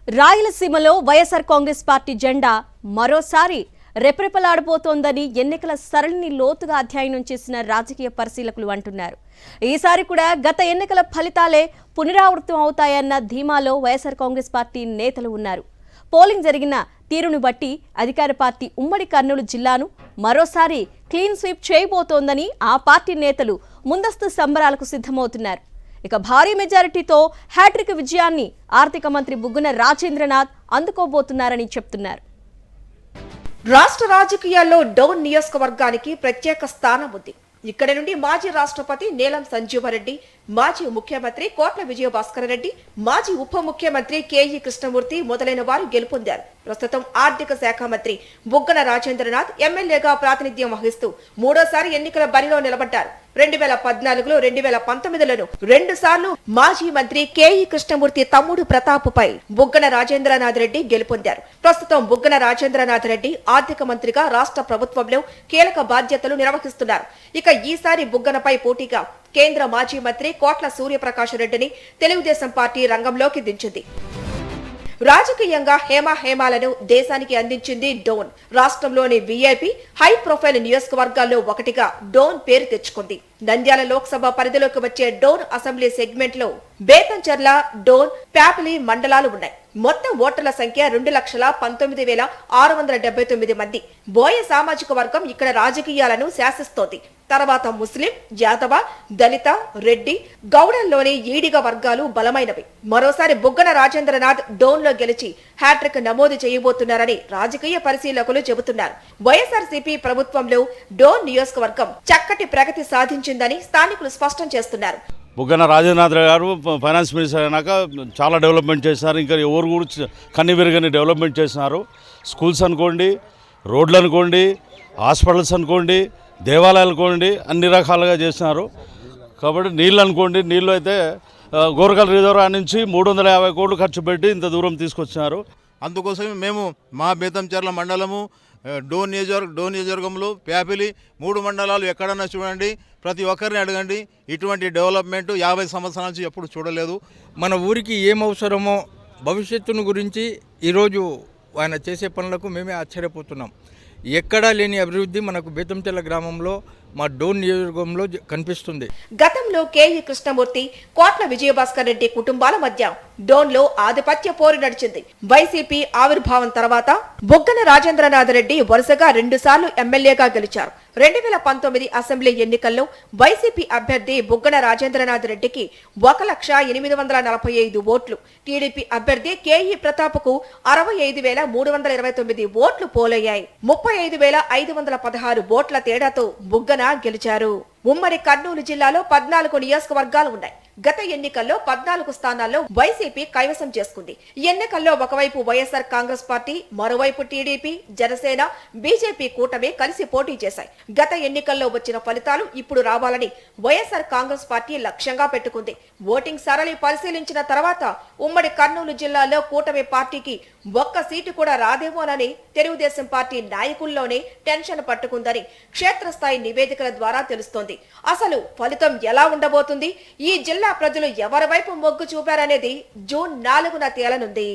రాయలసీమలో వైఎస్ఆర్ కాంగ్రెస్ పార్టీ జెండా మరోసారి రెపరెపలాడబోతోందని ఎన్నికల సరళిని లోతుగా అధ్యయనం చేసిన రాజకీయ పరిశీలకులు అంటున్నారు. ఈసారి కూడా గత ఎన్నికల ఫలితాలే పునరావృతం అవుతాయన్న ధీమాలో వైఎస్ఆర్ కాంగ్రెస్ పార్టీ నేతలు ఉన్నారు. పోలింగ్ జరిగిన తీరును బట్టి అధికార పార్టీ ఉమ్మడి కర్నూలు జిల్లాను మరోసారి క్లీన్ స్వీప్ చేయబోతోందని ఆ పార్టీ నేతలు ముందస్తు సంబరాలకు సిద్ధమవుతున్నారు. ఇక భారీ మెజారిటీతో హ్యాట్రిక్ విజయాన్ని ఆర్థిక మంత్రి బుగ్గన రాజేంద్రనాథ్ అందుకోబోతున్నారని చెప్తున్నారు. రాష్ట్ర రాజకీయాల్లో డౌన్ నియోజకవర్గానికి ప్రత్యేక స్థానం ఉంది. ఇక్కడ నుండి మాజీ రాష్ట్రపతి నీలం సంజీవరెడ్డి, మాజీ ముఖ్యమంత్రి కోట్ల విజయభాస్కర్ రెడ్డి, మాజీ ఉప ముఖ్యమంత్రి కేఈ కృష్ణమూర్తి మొదలైన వారు గెలుపొందారు. ప్రస్తుతం ఆర్థిక శాఖ మంత్రి బుగ్గన రాజేంద్రనాథ్ ఎమ్మెల్యేగా ప్రాతినిధ్యం వహిస్తూ మూడోసారి ఎన్నికల బరిలో నిలబడ్డారు. 2014లో 2019లోను 2 సార్లు మాజీ మంత్రి కేఈ కృష్ణమూర్తి తమ్ముడు ప్రతాప్పై బుగ్గన రాజేంద్రనాథ్ రెడ్డి గెలుపొందారు. ప్రస్తుతం బుగ్గన రాజేంద్రనాథ్ రెడ్డి ఆర్థిక మంత్రిగా రాష్ట్ర ప్రభుత్వంలో కీలక బాధ్యతలు నిర్వహిస్తున్నారు. ఇక ఈసారి బుగ్గనపై పోటీగా కేంద్ర మాజీ మంత్రి కోట్ల సూర్యప్రకాష్ రెడ్డిని తెలుగుదేశం పార్టీ రంగంలోకి దించింది. రాజకీయంగా హేమాలను దేశానికి అందించింది డోన్. రాష్ట్రంలోని వీఐపీ హై ప్రొఫైల్ నియోజకవర్గాల్లో ఒకటిగా డోన్ పేరు తెచ్చుకుంది. నంద్యాల లోక్సభ పరిధిలోకి వచ్చే డోన్ అసెంబ్లీ సెగ్మెంట్ లో బేతంచెర్ల, డోన్, ప్యాపిలి మండలాలు ఉన్నాయి. మొత్తం ఓటర్ల సంఖ్య 2,19,679 మంది. బోయ సామాజిక వర్గం ఇక్కడ రాజకీయాలను శాసిస్తోంది. తర్వాత ముస్లిం, యాదవ, దళిత, రెడ్డి, గౌడల్లోని ఈడిగ వర్గాలు బలమైనవి. మరోసారి బుగ్గన రాజేంద్రనాథ్ డోన్ లో గెలిచి హ్యాట్రిక్ నమోదు చేయబోతున్నారని రాజకీయ పరిశీలకులు చెబుతున్నారు. వైఎస్ఆర్సీపీ ప్రభుత్వంలో డోన్ నియోజకవర్గం చక్కటి ప్రగతి సాధించిందని స్థానికులు స్పష్టం చేస్తున్నారు. బుగ్గన రాజేంద్రనాథ్ గారు ఫైనాన్స్ మినిస్టర్ అయినాక చాలా డెవలప్మెంట్ చేసినారు. ఇంకా ఎవరు కూడా కన్ని విరగని డెవలప్మెంట్ చేసినారు. స్కూల్స్ అనుకోండి, రోడ్లు అనుకోండి, హాస్పిటల్స్ అనుకోండి, దేవాలయాలు అనుకోండి, అన్ని రకాలుగా చేసినారు. కాబట్టి నీళ్ళు అనుకోండి, నీళ్ళు అయితే గోరకల్ రిజర్వాయర్ నుంచి 350 కోట్లు ఖర్చు పెట్టి ఇంత దూరం తీసుకొచ్చినారు. అందుకోసమే మేము మా బేతంచెర్ల మండలము, డోన్ నియోజకవర్గంలో ప్యాపిలి 3 మండలాలు ఎక్కడన్నా చూడండి, ప్రతి ఒక్కరిని అడగండి, ఇటువంటి డెవలప్మెంట్ 50 సంవత్సరాల నుంచి ఎప్పుడు చూడలేదు. మన ఊరికి ఏం అవసరమో భవిష్యత్తును గురించి ఈరోజు ఆయన చేసే పనులకు మేమే ఆశ్చర్యపోతున్నాం. ఎక్కడా లేని అభివృద్ధి మనకు బేతంచెర్ల గ్రామంలో, మా డోన్ నియోజకవర్గంలో కనిపిస్తుంది. గతంలో కేఈ కృష్ణమూర్తి, కోట్ల విజయభాస్కర్ రెడ్డి కుటుంబాల మధ్య డోన్ లో ఆధిపత్య పోరు నడిచింది. వైసీపీ ఆవిర్భావం తర్వాత బుగ్గన రాజేంద్రనాథ్ రెడ్డి వరుసగా 2 సార్లు ఎమ్మెల్యేగా గెలిచారు. 2019 అసెంబ్లీ ఎన్నికల్లో వైసీపీ అభ్యర్థి బుగ్గన రాజేంద్రనాథ్ రెడ్డికి 1,845 ఓట్లు, టీడీపీ అభ్యర్థి కేఈ ప్రతాప్కు 65,329 ఓట్లు పోలయ్యాయి. 35,516 ఓట్ల తేడాతో బుగ్గన గెలిచారు. ఉమ్మడి కర్నూలు జిల్లాలో 14 నియోజకవర్గాలు ఉన్నాయి. గత ఎన్నికల్లో 14 స్థానాల్లో వైసీపీ కైవసం చేసుకుంది. ఈ ఎన్నికల్లో ఒకవైపు వైఎస్ఆర్ కాంగ్రెస్ పార్టీ, మరోవైపు టీడీపీ, జనసేన, బీజేపీ కూటమి కలిసి పోటీ చేశాయి. గత ఎన్నికల్లో వచ్చిన ఫలితాలు ఇప్పుడు రావాలని వైఎస్ఆర్ కాంగ్రెస్ పార్టీ లక్ష్యంగా పెట్టుకుంది. ఓటింగ్ సరళి పరిశీలించిన తర్వాత ఉమ్మడి కర్నూలు జిల్లాలో కూటమి పార్టీకి 1 సీటు కూడా రాదేమోనని తెలుగుదేశం పార్టీ నాయకుల్లోనే టెన్షన్ పట్టుకుందని క్షేత్రస్థాయి నివేదికల ద్వారా తెలుస్తోంది. అసలు ఫలితం ఎలా ఉండబోతుంది, ఈ జిల్లా ప్రజలు ఎవరి వైపు మొగ్గు చూపారనేది జూన్ 4న తేలనుంది.